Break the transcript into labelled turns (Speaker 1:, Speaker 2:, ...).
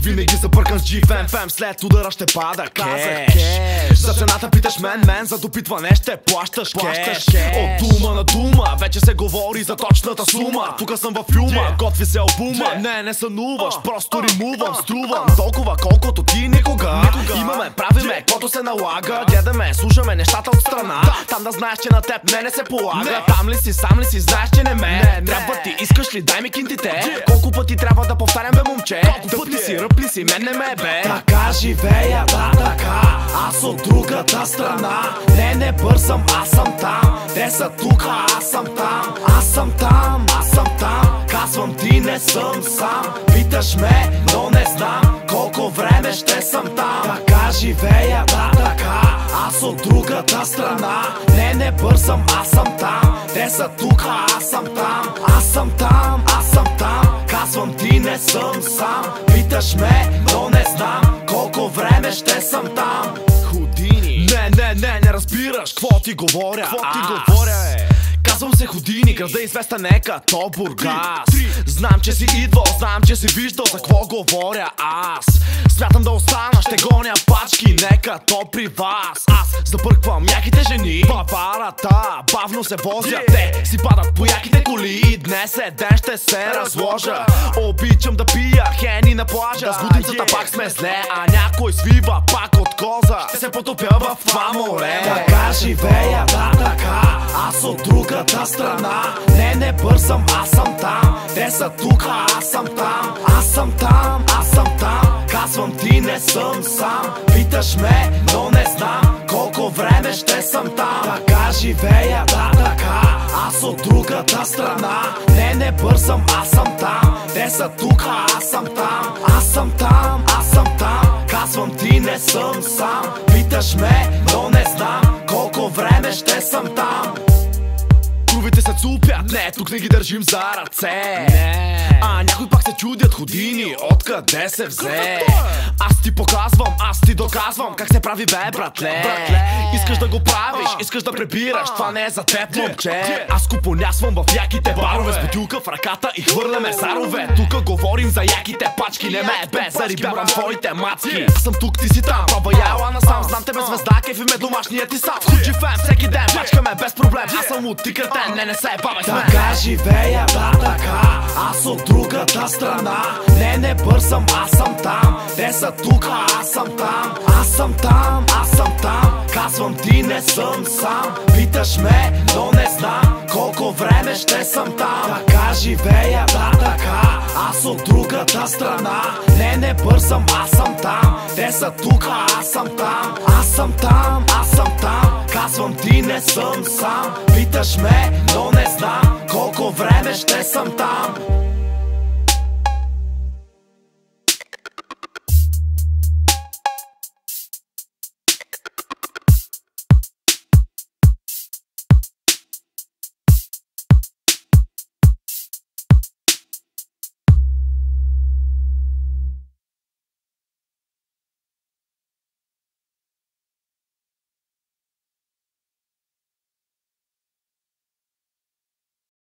Speaker 1: Винаги забъркан с GFM, след удара ще пада кеш. За цената питаш мен, за допитване ще плащаш кеш. От дума на дума, вече се говори за точната сума. Тука съм във филма, готви се албума. Не сънуваш, просто римувам, струвам толкова колкото ти никога. Имаме, правиме, каквото се налага. Гледаме, слушаме нещата от страна. Там да знаеш, че на теб не се полага. Там ли си, сам ли си, знаеш, че не ме трябва ти, искаш ли, дай ми кинтите. Колко пъти трябва да повтарям, бе момче? Тъпли си, ръпли си, мен не ме бе. Така живея, да така, аз от другата страна. Не бързам, аз съм там. Те са тука, аз съм там. Аз съм там, аз съм там. Казвам ти, не съм сам. Питаш ме, но не знам колко време ще съм там. Така живея, да така, аз от другата страна. Не бързам, аз съм там. Те са тука, аз съм там. Аз съм там, аз съм там. Казвам ти, не съм сам. Питаш ме, но не знам колко време ще съм там. Houdini. Не разбираш какво ти говоря. Казвам се Houdini, града известен е като Бургас. Знам, че си идвал, знам, че си виждал за какво говоря аз. Смятам да остана, ще гоня пачки, не като при вас. Аз забърквам яките жени, папарата бавно се возят. Те си падат по яките коли и днес е ден ще се разложа. Обичам да пия хени на плажа. С годинцата пак сме зле, а някой свива пак от коза. Ще се потопя в това море. Така живея, да така, аз от другата страна. Не бързам, аз съм там. Те са тука, аз съм там. Аз съм там, аз съм там. Казвам ти, не съм сам. Питаш ме, но не знам колко време ще съм там. Така живея, да така, аз от другата страна. Не бързам, аз съм там. Те са тука, аз съм там. Аз съм там, аз съм там. Казвам ти, не съм сам. Питаш ме, но не знам колко време ще съм там. Грубите се цупят, не, тук не ги държим за ръце. Някой пак се чудят, Houdini, откъде се взе. Аз ти показвам, аз ти доказвам как се прави, бе, братле. Искаш да го правиш, искаш да пребираш, това не е за теб, момче. Аз купонясвам в яките барове, с бутилка в ръката и хвърляме зарове. Тука говорим за яките пачки, не ме е бе, зарибявам твоите мацки. Аз съм тук, ти си там, баба яла насам. Знам тебе звезда, кефи ме домашният ти сам. Включи фен всеки ден, пачкаме без проблем. Аз съм от ти кретен, не се бавай с мен. Така живея, да така, аз от другата страна. Не бързам, аз съм там. Те са тука, аз съм там. Аз съм там, аз съм там. Казвам ти, не съм сам. Питаш ме, но не знам колко време ще съм там. Така живея, да така, аз от другата страна. Не бързам, аз съм там. Те са тука, аз съм там. Аз съм там, аз съм там. Казвам ти, не съм сам. Питаш ме, но не знам колко време ще съм там.